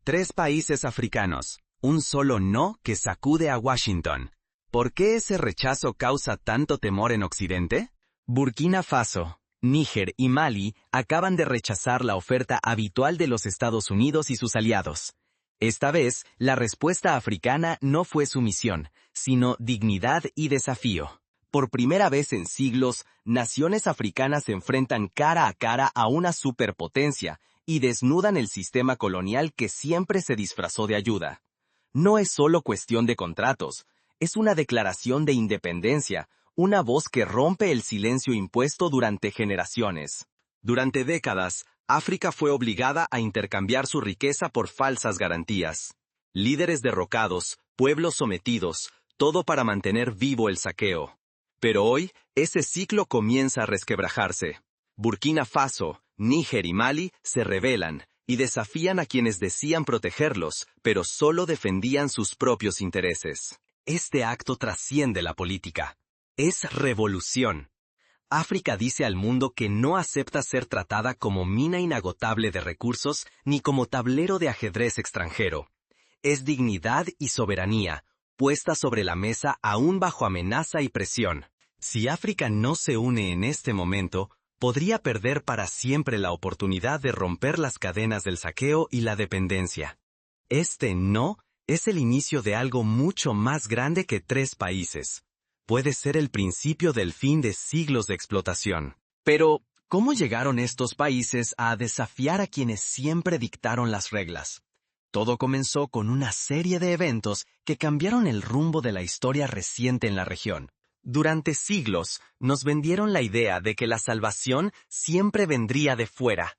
Tres países africanos, un solo no que sacude a Washington. ¿Por qué ese rechazo causa tanto temor en Occidente? Burkina Faso, Níger y Mali acaban de rechazar la oferta habitual de los Estados Unidos y sus aliados. Esta vez, la respuesta africana no fue sumisión, sino dignidad y desafío. Por primera vez en siglos, naciones africanas se enfrentan cara a cara a una superpotencia y desnudan el sistema colonial que siempre se disfrazó de ayuda. No es solo cuestión de contratos, es una declaración de independencia, una voz que rompe el silencio impuesto durante generaciones. Durante décadas, África fue obligada a intercambiar su riqueza por falsas garantías. Líderes derrocados, pueblos sometidos, todo para mantener vivo el saqueo. Pero hoy, ese ciclo comienza a resquebrajarse. Burkina Faso, Níger y Mali se rebelan y desafían a quienes decían protegerlos, pero solo defendían sus propios intereses. Este acto trasciende la política. Es revolución. África dice al mundo que no acepta ser tratada como mina inagotable de recursos ni como tablero de ajedrez extranjero. Es dignidad y soberanía, puesta sobre la mesa aún bajo amenaza y presión. Si África no se une en este momento, podría perder para siempre la oportunidad de romper las cadenas del saqueo y la dependencia. Este no es el inicio de algo mucho más grande que tres países. Puede ser el principio del fin de siglos de explotación. Pero, ¿cómo llegaron estos países a desafiar a quienes siempre dictaron las reglas? Todo comenzó con una serie de eventos que cambiaron el rumbo de la historia reciente en la región. Durante siglos, nos vendieron la idea de que la salvación siempre vendría de fuera.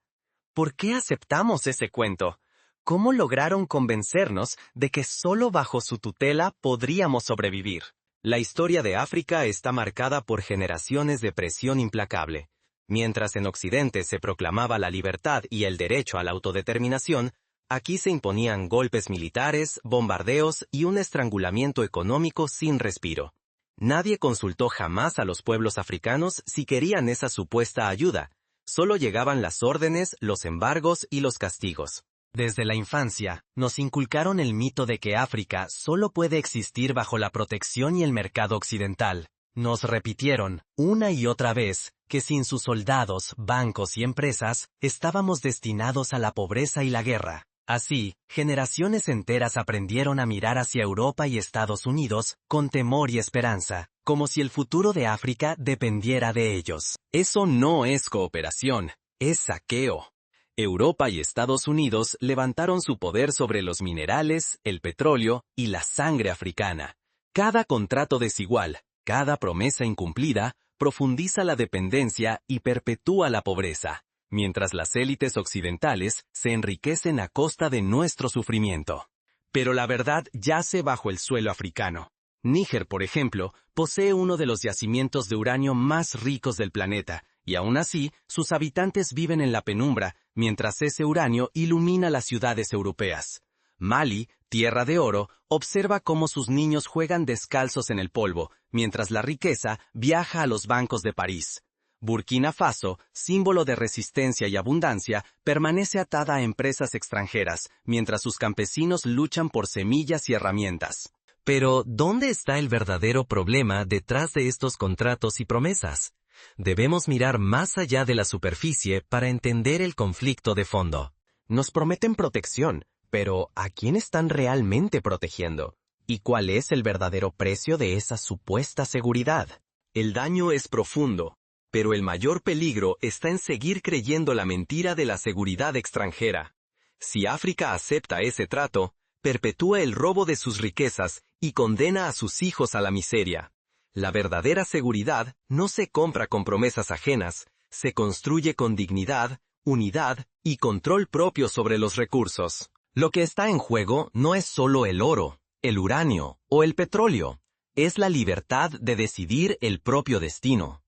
¿Por qué aceptamos ese cuento? ¿Cómo lograron convencernos de que solo bajo su tutela podríamos sobrevivir? La historia de África está marcada por generaciones de presión implacable. Mientras en Occidente se proclamaba la libertad y el derecho a la autodeterminación, aquí se imponían golpes militares, bombardeos y un estrangulamiento económico sin respiro. Nadie consultó jamás a los pueblos africanos si querían esa supuesta ayuda. Solo llegaban las órdenes, los embargos y los castigos. Desde la infancia, nos inculcaron el mito de que África solo puede existir bajo la protección y el mercado occidental. Nos repitieron, una y otra vez, que sin sus soldados, bancos y empresas, estábamos destinados a la pobreza y la guerra. Así, generaciones enteras aprendieron a mirar hacia Europa y Estados Unidos con temor y esperanza, como si el futuro de África dependiera de ellos. Eso no es cooperación, es saqueo. Europa y Estados Unidos levantaron su poder sobre los minerales, el petróleo y la sangre africana. Cada contrato desigual, cada promesa incumplida, profundiza la dependencia y perpetúa la pobreza, mientras las élites occidentales se enriquecen a costa de nuestro sufrimiento. Pero la verdad yace bajo el suelo africano. Níger, por ejemplo, posee uno de los yacimientos de uranio más ricos del planeta, y aún así, sus habitantes viven en la penumbra, mientras ese uranio ilumina las ciudades europeas. Mali, tierra de oro, observa cómo sus niños juegan descalzos en el polvo, mientras la riqueza viaja a los bancos de París. Burkina Faso, símbolo de resistencia y abundancia, permanece atada a empresas extranjeras, mientras sus campesinos luchan por semillas y herramientas. Pero, ¿dónde está el verdadero problema detrás de estos contratos y promesas? Debemos mirar más allá de la superficie para entender el conflicto de fondo. Nos prometen protección, pero ¿a quién están realmente protegiendo? ¿Y cuál es el verdadero precio de esa supuesta seguridad? El daño es profundo, pero el mayor peligro está en seguir creyendo la mentira de la seguridad extranjera. Si África acepta ese trato, perpetúa el robo de sus riquezas y condena a sus hijos a la miseria. La verdadera seguridad no se compra con promesas ajenas, se construye con dignidad, unidad y control propio sobre los recursos. Lo que está en juego no es solo el oro, el uranio o el petróleo, es la libertad de decidir el propio destino.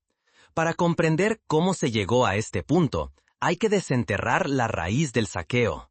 Para comprender cómo se llegó a este punto, hay que desenterrar la raíz del saqueo.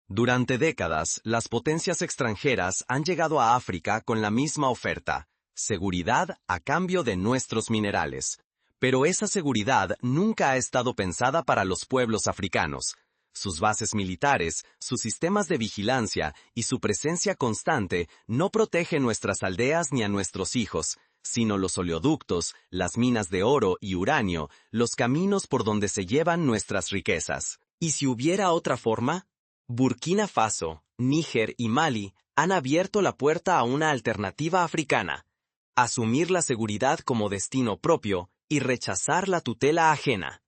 Durante décadas, las potencias extranjeras han llegado a África con la misma oferta: seguridad a cambio de nuestros minerales. Pero esa seguridad nunca ha estado pensada para los pueblos africanos. Sus bases militares, sus sistemas de vigilancia y su presencia constante no protegen nuestras aldeas ni a nuestros hijos, sino los oleoductos, las minas de oro y uranio, los caminos por donde se llevan nuestras riquezas. ¿Y si hubiera otra forma? Burkina Faso, Níger y Mali han abierto la puerta a una alternativa africana: asumir la seguridad como destino propio y rechazar la tutela ajena.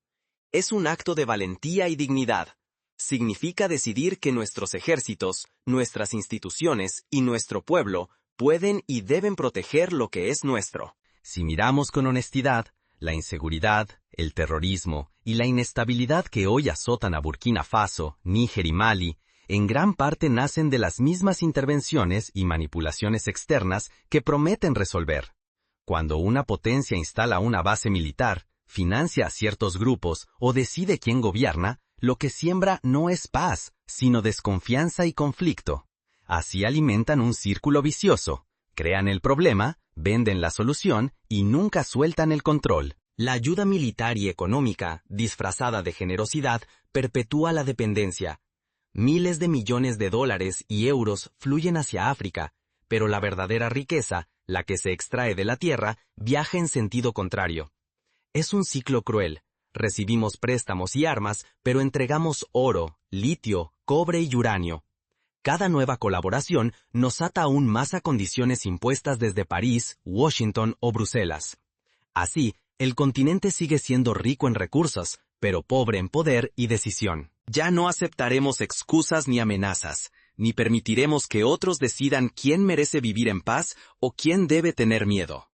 Es un acto de valentía y dignidad. Significa decidir que nuestros ejércitos, nuestras instituciones y nuestro pueblo pueden y deben proteger lo que es nuestro. Si miramos con honestidad, la inseguridad, el terrorismo y la inestabilidad que hoy azotan a Burkina Faso, Níger y Mali, en gran parte nacen de las mismas intervenciones y manipulaciones externas que prometen resolver. Cuando una potencia instala una base militar, financia a ciertos grupos o decide quién gobierna, lo que siembra no es paz, sino desconfianza y conflicto. Así alimentan un círculo vicioso, crean el problema, venden la solución y nunca sueltan el control. La ayuda militar y económica, disfrazada de generosidad, perpetúa la dependencia. Miles de millones de dólares y euros fluyen hacia África, pero la verdadera riqueza, la que se extrae de la tierra, viaja en sentido contrario. Es un ciclo cruel. Recibimos préstamos y armas, pero entregamos oro, litio, cobre y uranio. Cada nueva colaboración nos ata aún más a condiciones impuestas desde París, Washington o Bruselas. Así, el continente sigue siendo rico en recursos, pero pobre en poder y decisión. Ya no aceptaremos excusas ni amenazas, ni permitiremos que otros decidan quién merece vivir en paz o quién debe tener miedo.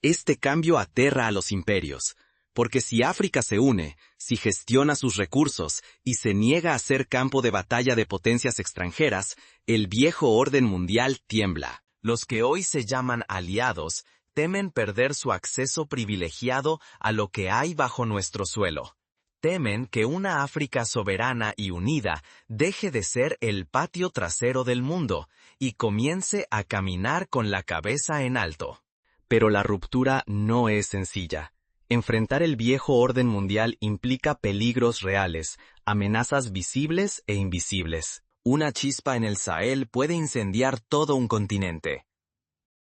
Este cambio aterra a los imperios, porque si África se une, si gestiona sus recursos y se niega a ser campo de batalla de potencias extranjeras, el viejo orden mundial tiembla. Los que hoy se llaman aliados temen perder su acceso privilegiado a lo que hay bajo nuestro suelo. Temen que una África soberana y unida deje de ser el patio trasero del mundo y comience a caminar con la cabeza en alto. Pero la ruptura no es sencilla. Enfrentar el viejo orden mundial implica peligros reales, amenazas visibles e invisibles. Una chispa en el Sahel puede incendiar todo un continente.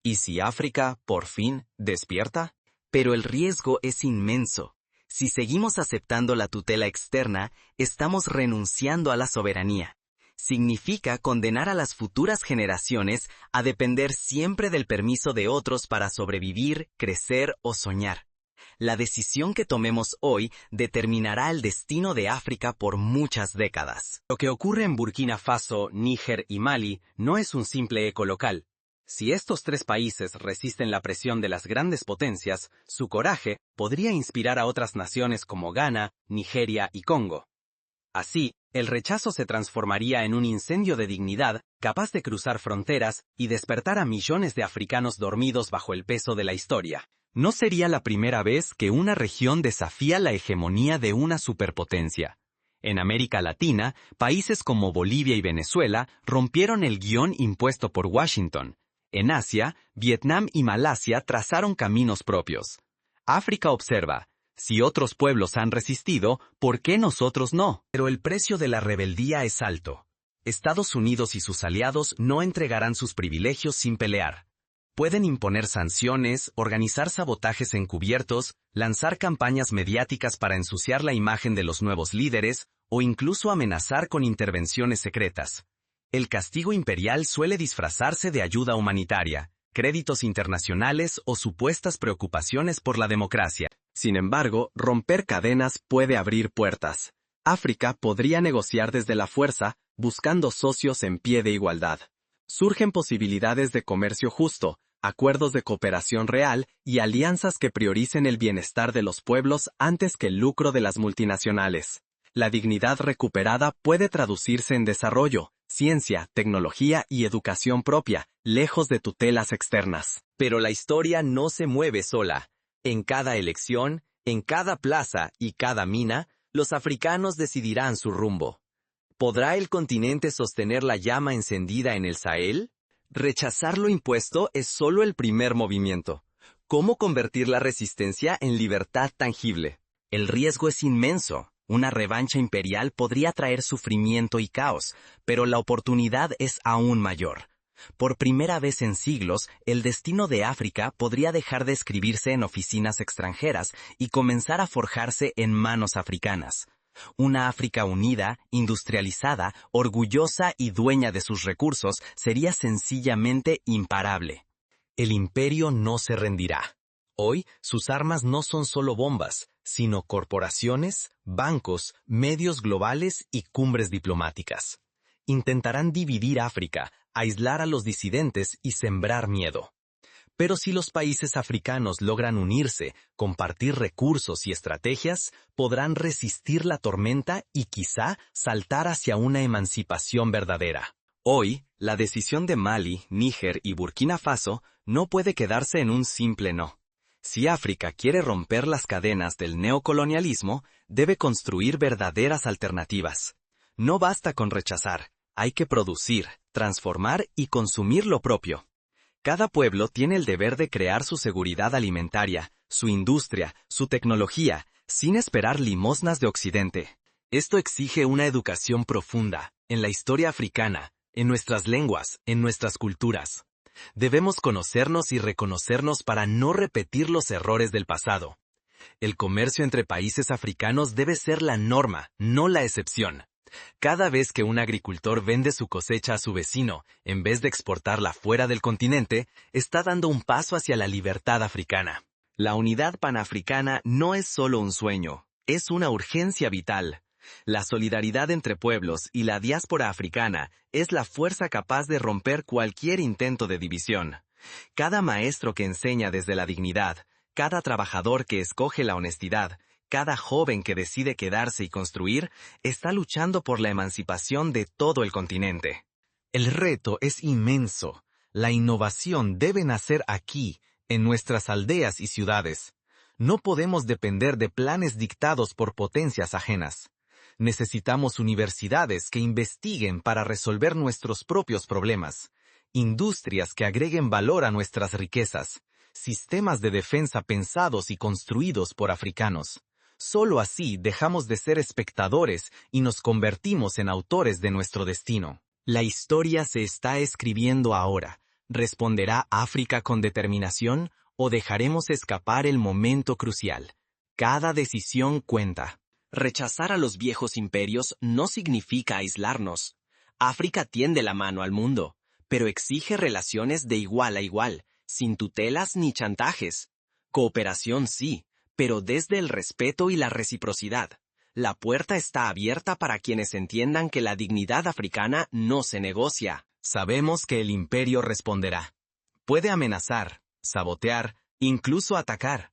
¿Y si África, por fin, despierta? Pero el riesgo es inmenso. Si seguimos aceptando la tutela externa, estamos renunciando a la soberanía. Significa condenar a las futuras generaciones a depender siempre del permiso de otros para sobrevivir, crecer o soñar. La decisión que tomemos hoy determinará el destino de África por muchas décadas. Lo que ocurre en Burkina Faso, Níger y Mali no es un simple eco local. Si estos tres países resisten la presión de las grandes potencias, su coraje podría inspirar a otras naciones como Ghana, Nigeria y Congo. Así, el rechazo se transformaría en un incendio de dignidad capaz de cruzar fronteras y despertar a millones de africanos dormidos bajo el peso de la historia. No sería la primera vez que una región desafía la hegemonía de una superpotencia. En América Latina, países como Bolivia y Venezuela rompieron el guión impuesto por Washington. En Asia, Vietnam y Malasia trazaron caminos propios. África observa: si otros pueblos han resistido, ¿por qué nosotros no? Pero el precio de la rebeldía es alto. Estados Unidos y sus aliados no entregarán sus privilegios sin pelear. Pueden imponer sanciones, organizar sabotajes encubiertos, lanzar campañas mediáticas para ensuciar la imagen de los nuevos líderes, o incluso amenazar con intervenciones secretas. El castigo imperial suele disfrazarse de ayuda humanitaria, créditos internacionales o supuestas preocupaciones por la democracia. Sin embargo, romper cadenas puede abrir puertas. África podría negociar desde la fuerza, buscando socios en pie de igualdad. Surgen posibilidades de comercio justo, acuerdos de cooperación real y alianzas que prioricen el bienestar de los pueblos antes que el lucro de las multinacionales. La dignidad recuperada puede traducirse en desarrollo, ciencia, tecnología y educación propia, lejos de tutelas externas. Pero la historia no se mueve sola. En cada elección, en cada plaza y cada mina, los africanos decidirán su rumbo. ¿Podrá el continente sostener la llama encendida en el Sahel? Rechazar lo impuesto es solo el primer movimiento. ¿Cómo convertir la resistencia en libertad tangible? El riesgo es inmenso. Una revancha imperial podría traer sufrimiento y caos, pero la oportunidad es aún mayor. Por primera vez en siglos, el destino de África podría dejar de escribirse en oficinas extranjeras y comenzar a forjarse en manos africanas. Una África unida, industrializada, orgullosa y dueña de sus recursos sería sencillamente imparable. El imperio no se rendirá. Hoy, sus armas no son solo bombas, sino corporaciones, bancos, medios globales y cumbres diplomáticas. Intentarán dividir África, aislar a los disidentes y sembrar miedo. Pero si los países africanos logran unirse, compartir recursos y estrategias, podrán resistir la tormenta y quizá saltar hacia una emancipación verdadera. Hoy, la decisión de Mali, Níger y Burkina Faso no puede quedarse en un simple no. Si África quiere romper las cadenas del neocolonialismo, debe construir verdaderas alternativas. No basta con rechazar, hay que producir, transformar y consumir lo propio. Cada pueblo tiene el deber de crear su seguridad alimentaria, su industria, su tecnología, sin esperar limosnas de Occidente. Esto exige una educación profunda, en la historia africana, en nuestras lenguas, en nuestras culturas. Debemos conocernos y reconocernos para no repetir los errores del pasado. El comercio entre países africanos debe ser la norma, no la excepción. Cada vez que un agricultor vende su cosecha a su vecino, en vez de exportarla fuera del continente, está dando un paso hacia la libertad africana. La unidad panafricana no es solo un sueño, es una urgencia vital. La solidaridad entre pueblos y la diáspora africana es la fuerza capaz de romper cualquier intento de división. Cada maestro que enseña desde la dignidad, cada trabajador que escoge la honestidad, cada joven que decide quedarse y construir, está luchando por la emancipación de todo el continente. El reto es inmenso. La innovación debe nacer aquí, en nuestras aldeas y ciudades. No podemos depender de planes dictados por potencias ajenas. Necesitamos universidades que investiguen para resolver nuestros propios problemas, industrias que agreguen valor a nuestras riquezas, sistemas de defensa pensados y construidos por africanos. Solo así dejamos de ser espectadores y nos convertimos en autores de nuestro destino. La historia se está escribiendo ahora. ¿Responderá África con determinación o dejaremos escapar el momento crucial? Cada decisión cuenta. Rechazar a los viejos imperios no significa aislarnos. África tiende la mano al mundo, pero exige relaciones de igual a igual, sin tutelas ni chantajes. Cooperación sí, pero desde el respeto y la reciprocidad. La puerta está abierta para quienes entiendan que la dignidad africana no se negocia. Sabemos que el imperio responderá. Puede amenazar, sabotear, incluso atacar.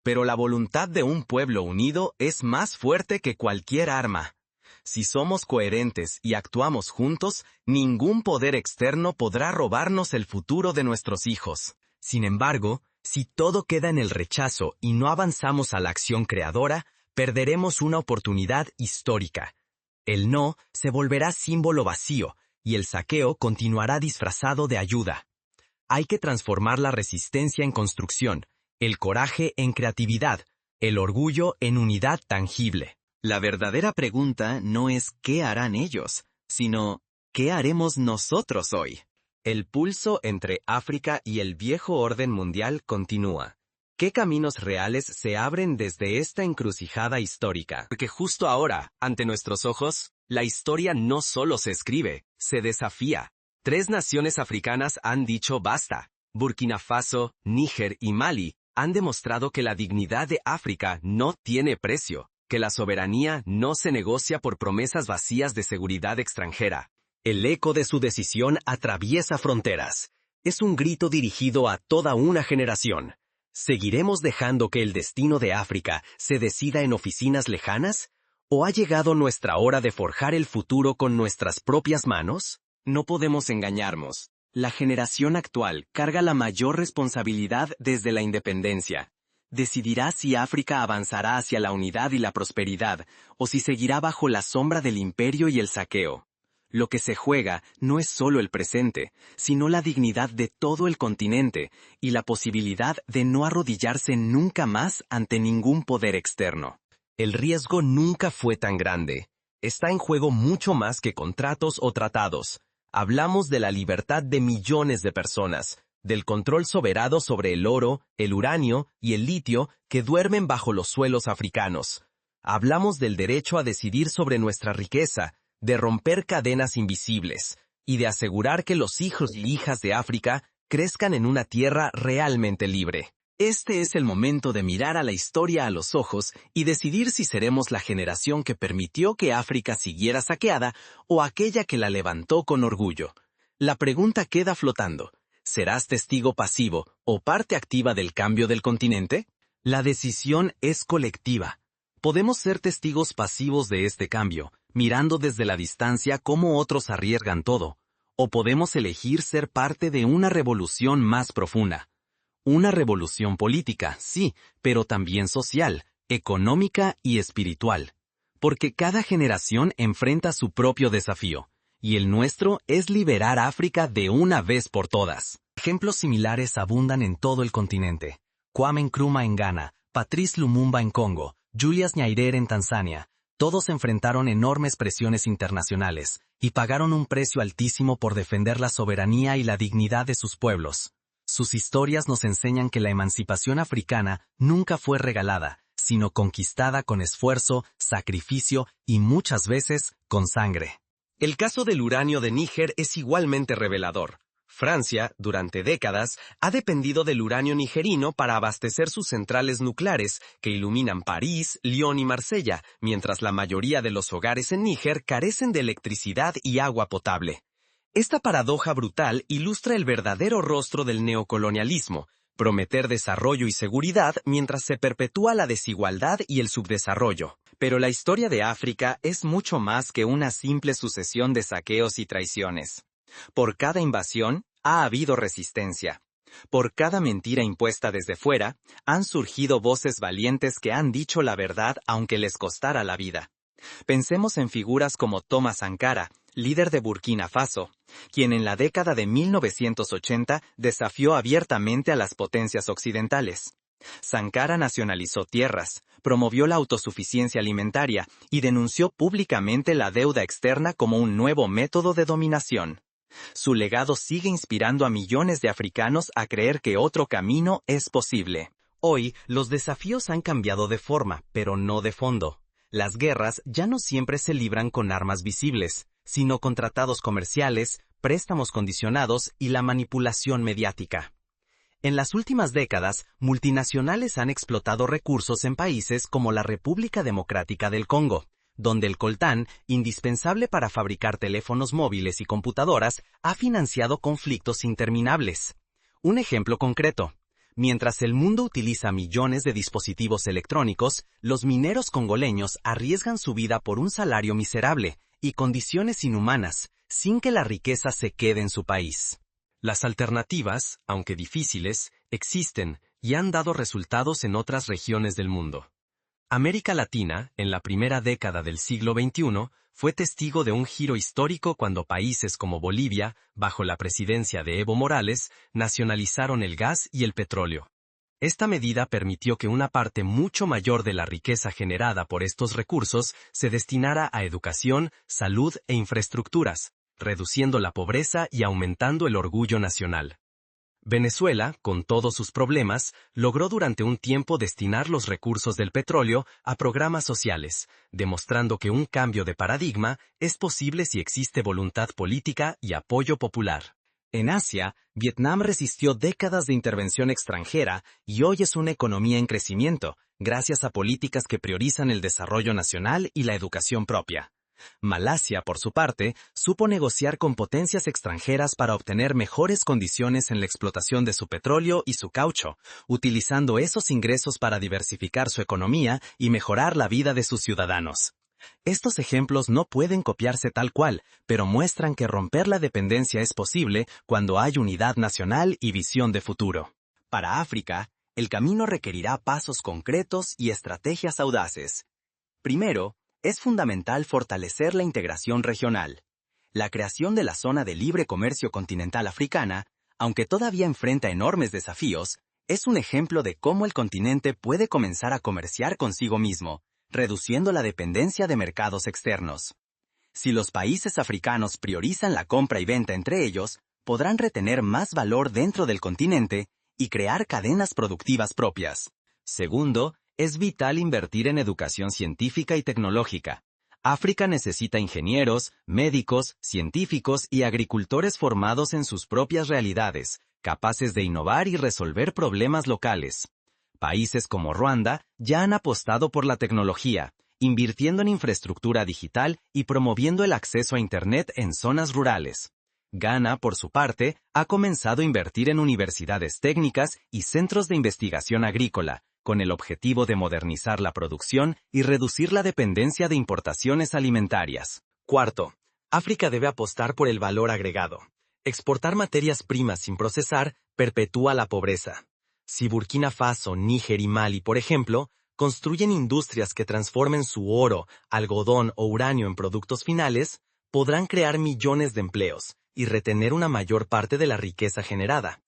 Pero la voluntad de un pueblo unido es más fuerte que cualquier arma. Si somos coherentes y actuamos juntos, ningún poder externo podrá robarnos el futuro de nuestros hijos. Sin embargo, si todo queda en el rechazo y no avanzamos a la acción creadora, perderemos una oportunidad histórica. El no se volverá símbolo vacío y el saqueo continuará disfrazado de ayuda. Hay que transformar la resistencia en construcción, el coraje en creatividad, el orgullo en unidad tangible. La verdadera pregunta no es ¿qué harán ellos?, sino ¿qué haremos nosotros hoy? El pulso entre África y el viejo orden mundial continúa. ¿Qué caminos reales se abren desde esta encrucijada histórica? Porque justo ahora, ante nuestros ojos, la historia no solo se escribe, se desafía. 3 naciones africanas han dicho basta. Burkina Faso, Níger y Mali han demostrado que la dignidad de África no tiene precio, que la soberanía no se negocia por promesas vacías de seguridad extranjera. El eco de su decisión atraviesa fronteras. Es un grito dirigido a toda una generación. ¿Seguiremos dejando que el destino de África se decida en oficinas lejanas? ¿O ha llegado nuestra hora de forjar el futuro con nuestras propias manos? No podemos engañarnos. La generación actual carga la mayor responsabilidad desde la independencia. Decidirá si África avanzará hacia la unidad y la prosperidad, o si seguirá bajo la sombra del imperio y el saqueo. Lo que se juega no es solo el presente, sino la dignidad de todo el continente y la posibilidad de no arrodillarse nunca más ante ningún poder externo. El riesgo nunca fue tan grande. Está en juego mucho más que contratos o tratados. Hablamos de la libertad de millones de personas, del control soberano sobre el oro, el uranio y el litio que duermen bajo los suelos africanos. Hablamos del derecho a decidir sobre nuestra riqueza, de romper cadenas invisibles, y de asegurar que los hijos y hijas de África crezcan en una tierra realmente libre. Este es el momento de mirar a la historia a los ojos y decidir si seremos la generación que permitió que África siguiera saqueada o aquella que la levantó con orgullo. La pregunta queda flotando. ¿Serás testigo pasivo o parte activa del cambio del continente? La decisión es colectiva. Podemos ser testigos pasivos de este cambio, mirando desde la distancia cómo otros arriesgan todo, o podemos elegir ser parte de una revolución más profunda. Una revolución política, sí, pero también social, económica y espiritual. Porque cada generación enfrenta su propio desafío, y el nuestro es liberar a África de una vez por todas. Ejemplos similares abundan en todo el continente. Kwame Nkrumah en Ghana, Patrice Lumumba en Congo, Julius Nyerere en Tanzania. Todos enfrentaron enormes presiones internacionales, y pagaron un precio altísimo por defender la soberanía y la dignidad de sus pueblos. Sus historias nos enseñan que la emancipación africana nunca fue regalada, sino conquistada con esfuerzo, sacrificio y muchas veces con sangre. El caso del uranio de Níger es igualmente revelador. Francia, durante décadas, ha dependido del uranio nigerino para abastecer sus centrales nucleares, que iluminan París, Lyon y Marsella, mientras la mayoría de los hogares en Níger carecen de electricidad y agua potable. Esta paradoja brutal ilustra el verdadero rostro del neocolonialismo, prometer desarrollo y seguridad mientras se perpetúa la desigualdad y el subdesarrollo. Pero la historia de África es mucho más que una simple sucesión de saqueos y traiciones. Por cada invasión, ha habido resistencia. Por cada mentira impuesta desde fuera, han surgido voces valientes que han dicho la verdad aunque les costara la vida. Pensemos en figuras como Thomas Sankara, líder de Burkina Faso, quien en la década de 1980 desafió abiertamente a las potencias occidentales. Sankara nacionalizó tierras, promovió la autosuficiencia alimentaria y denunció públicamente la deuda externa como un nuevo método de dominación. Su legado sigue inspirando a millones de africanos a creer que otro camino es posible. Hoy, los desafíos han cambiado de forma, pero no de fondo. Las guerras ya no siempre se libran con armas visibles, sino con tratados comerciales, préstamos condicionados y la manipulación mediática. En las últimas décadas, multinacionales han explotado recursos en países como la República Democrática del Congo, donde el coltán, indispensable para fabricar teléfonos móviles y computadoras, ha financiado conflictos interminables. Un ejemplo concreto. Mientras el mundo utiliza millones de dispositivos electrónicos, los mineros congoleños arriesgan su vida por un salario miserable y condiciones inhumanas, sin que la riqueza se quede en su país. Las alternativas, aunque difíciles, existen y han dado resultados en otras regiones del mundo. América Latina, en la primera década del siglo XXI, fue testigo de un giro histórico cuando países como Bolivia, bajo la presidencia de Evo Morales, nacionalizaron el gas y el petróleo. Esta medida permitió que una parte mucho mayor de la riqueza generada por estos recursos se destinara a educación, salud e infraestructuras, reduciendo la pobreza y aumentando el orgullo nacional. Venezuela, con todos sus problemas, logró durante un tiempo destinar los recursos del petróleo a programas sociales, demostrando que un cambio de paradigma es posible si existe voluntad política y apoyo popular. En Asia, Vietnam resistió décadas de intervención extranjera y hoy es una economía en crecimiento, gracias a políticas que priorizan el desarrollo nacional y la educación propia. Malasia, por su parte, supo negociar con potencias extranjeras para obtener mejores condiciones en la explotación de su petróleo y su caucho, utilizando esos ingresos para diversificar su economía y mejorar la vida de sus ciudadanos. Estos ejemplos no pueden copiarse tal cual, pero muestran que romper la dependencia es posible cuando hay unidad nacional y visión de futuro. Para África, el camino requerirá pasos concretos y estrategias audaces. Primero, es fundamental fortalecer la integración regional. La creación de la Zona de Libre Comercio Continental Africana, aunque todavía enfrenta enormes desafíos, es un ejemplo de cómo el continente puede comenzar a comerciar consigo mismo, reduciendo la dependencia de mercados externos. Si los países africanos priorizan la compra y venta entre ellos, podrán retener más valor dentro del continente y crear cadenas productivas propias. Segundo, es vital invertir en educación científica y tecnológica. África necesita ingenieros, médicos, científicos y agricultores formados en sus propias realidades, capaces de innovar y resolver problemas locales. Países como Ruanda ya han apostado por la tecnología, invirtiendo en infraestructura digital y promoviendo el acceso a Internet en zonas rurales. Ghana, por su parte, ha comenzado a invertir en universidades técnicas y centros de investigación agrícola, con el objetivo de modernizar la producción y reducir la dependencia de importaciones alimentarias. Cuarto, África debe apostar por el valor agregado. Exportar materias primas sin procesar perpetúa la pobreza. Si Burkina Faso, Níger y Mali, por ejemplo, construyen industrias que transformen su oro, algodón o uranio en productos finales, podrán crear millones de empleos y retener una mayor parte de la riqueza generada.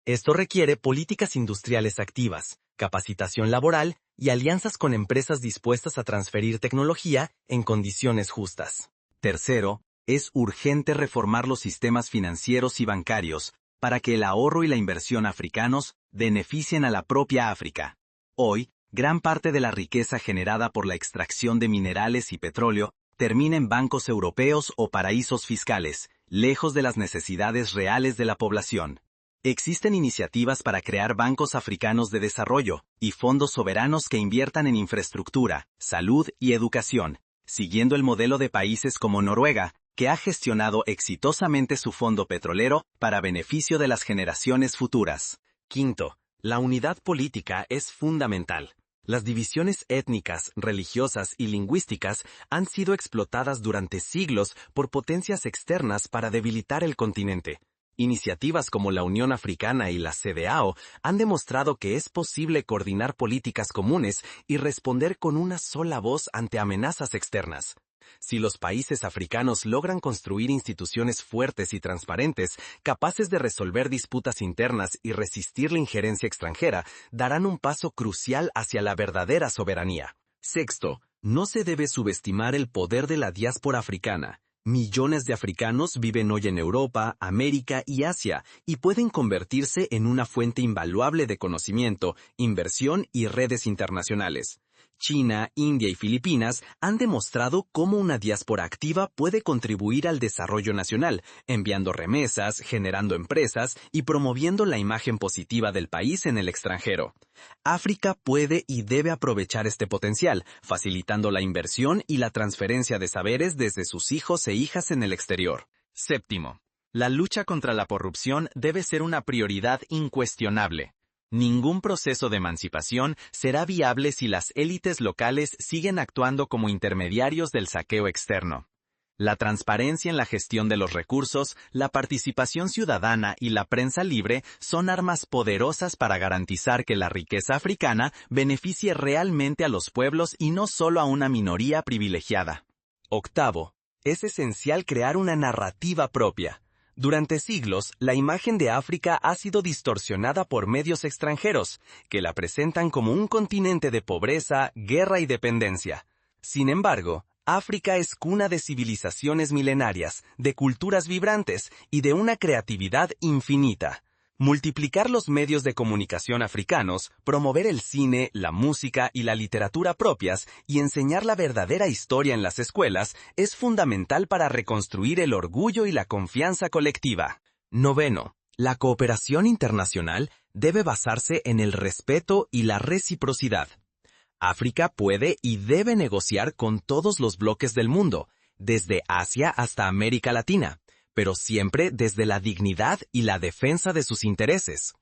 Esto requiere políticas industriales activas, capacitación laboral y alianzas con empresas dispuestas a transferir tecnología en condiciones justas. Tercero, es urgente reformar los sistemas financieros y bancarios para que el ahorro y la inversión africanos beneficien a la propia África. Hoy, gran parte de la riqueza generada por la extracción de minerales y petróleo termina en bancos europeos o paraísos fiscales, lejos de las necesidades reales de la población. Existen iniciativas para crear bancos africanos de desarrollo y fondos soberanos que inviertan en infraestructura, salud y educación, siguiendo el modelo de países como Noruega, que ha gestionado exitosamente su fondo petrolero para beneficio de las generaciones futuras. Quinto, la unidad política es fundamental. Las divisiones étnicas, religiosas y lingüísticas han sido explotadas durante siglos por potencias externas para debilitar el continente. Iniciativas como la Unión Africana y la CEDEAO han demostrado que es posible coordinar políticas comunes y responder con una sola voz ante amenazas externas. Si los países africanos logran construir instituciones fuertes y transparentes, capaces de resolver disputas internas y resistir la injerencia extranjera, darán un paso crucial hacia la verdadera soberanía. Sexto, no se debe subestimar el poder de la diáspora africana. Millones de africanos viven hoy en Europa, América y Asia y pueden convertirse en una fuente invaluable de conocimiento, inversión y redes internacionales. China, India y Filipinas han demostrado cómo una diáspora activa puede contribuir al desarrollo nacional, enviando remesas, generando empresas y promoviendo la imagen positiva del país en el extranjero. África puede y debe aprovechar este potencial, facilitando la inversión y la transferencia de saberes desde sus hijos e hijas en el exterior. Séptimo, la lucha contra la corrupción debe ser una prioridad incuestionable. Ningún proceso de emancipación será viable si las élites locales siguen actuando como intermediarios del saqueo externo. La transparencia en la gestión de los recursos, la participación ciudadana y la prensa libre son armas poderosas para garantizar que la riqueza africana beneficie realmente a los pueblos y no solo a una minoría privilegiada. Octavo, es esencial crear una narrativa propia. Durante siglos, la imagen de África ha sido distorsionada por medios extranjeros, que la presentan como un continente de pobreza, guerra y dependencia. Sin embargo, África es cuna de civilizaciones milenarias, de culturas vibrantes y de una creatividad infinita. Multiplicar los medios de comunicación africanos, promover el cine, la música y la literatura propias y enseñar la verdadera historia en las escuelas es fundamental para reconstruir el orgullo y la confianza colectiva. Noveno, la cooperación internacional debe basarse en el respeto y la reciprocidad. África puede y debe negociar con todos los bloques del mundo, desde Asia hasta América Latina, pero siempre desde la dignidad y la defensa de sus intereses.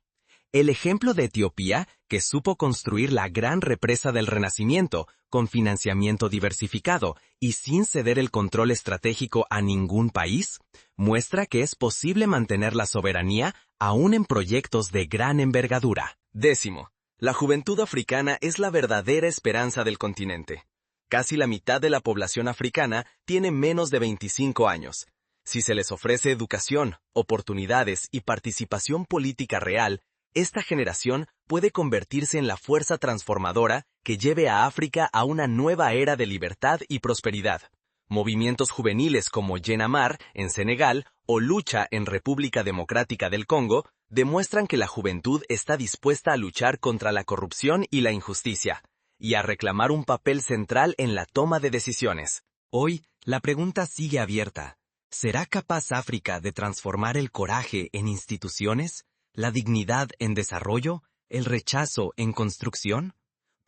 El ejemplo de Etiopía, que supo construir la gran represa del Renacimiento, con financiamiento diversificado y sin ceder el control estratégico a ningún país, muestra que es posible mantener la soberanía aún en proyectos de gran envergadura. Décimo, la juventud africana es la verdadera esperanza del continente. Casi la mitad de la población africana tiene menos de 25 años. Si se les ofrece educación, oportunidades y participación política real, esta generación puede convertirse en la fuerza transformadora que lleve a África a una nueva era de libertad y prosperidad. Movimientos juveniles como Yenamar, en Senegal, o Lucha en República Democrática del Congo, demuestran que la juventud está dispuesta a luchar contra la corrupción y la injusticia, y a reclamar un papel central en la toma de decisiones. Hoy, la pregunta sigue abierta. ¿Será capaz África de transformar el coraje en instituciones, la dignidad en desarrollo, el rechazo en construcción?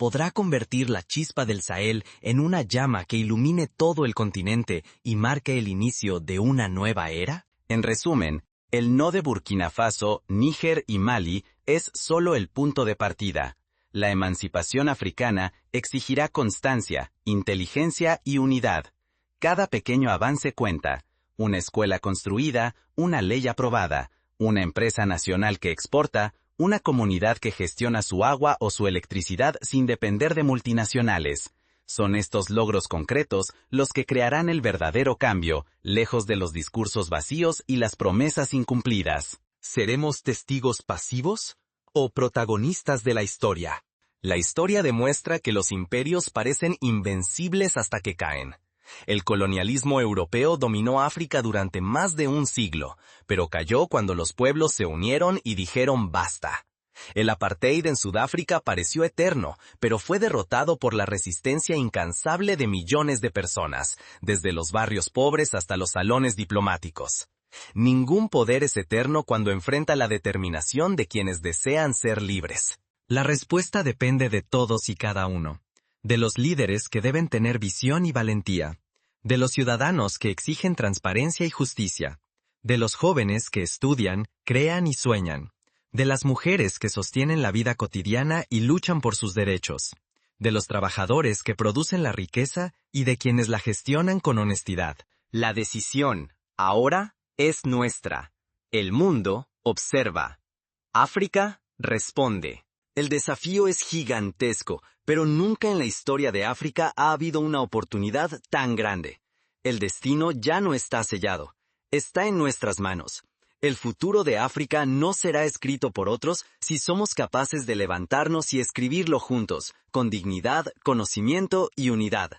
¿Podrá convertir la chispa del Sahel en una llama que ilumine todo el continente y marque el inicio de una nueva era? En resumen, el no de Burkina Faso, Níger y Mali es solo el punto de partida. La emancipación africana exigirá constancia, inteligencia y unidad. Cada pequeño avance cuenta. Una escuela construida, una ley aprobada, una empresa nacional que exporta, una comunidad que gestiona su agua o su electricidad sin depender de multinacionales. Son estos logros concretos los que crearán el verdadero cambio, lejos de los discursos vacíos y las promesas incumplidas. ¿Seremos testigos pasivos o protagonistas de la historia? La historia demuestra que los imperios parecen invencibles hasta que caen. El colonialismo europeo dominó África durante más de un siglo, pero cayó cuando los pueblos se unieron y dijeron basta. El apartheid en Sudáfrica pareció eterno, pero fue derrotado por la resistencia incansable de millones de personas, desde los barrios pobres hasta los salones diplomáticos. Ningún poder es eterno cuando enfrenta la determinación de quienes desean ser libres. La respuesta depende de todos y cada uno. De los líderes que deben tener visión y valentía, de los ciudadanos que exigen transparencia y justicia, de los jóvenes que estudian, crean y sueñan, de las mujeres que sostienen la vida cotidiana y luchan por sus derechos, de los trabajadores que producen la riqueza y de quienes la gestionan con honestidad. La decisión, ahora, es nuestra. El mundo observa. África responde. El desafío es gigantesco, pero nunca en la historia de África ha habido una oportunidad tan grande. El destino ya no está sellado. Está en nuestras manos. El futuro de África no será escrito por otros si somos capaces de levantarnos y escribirlo juntos, con dignidad, conocimiento y unidad.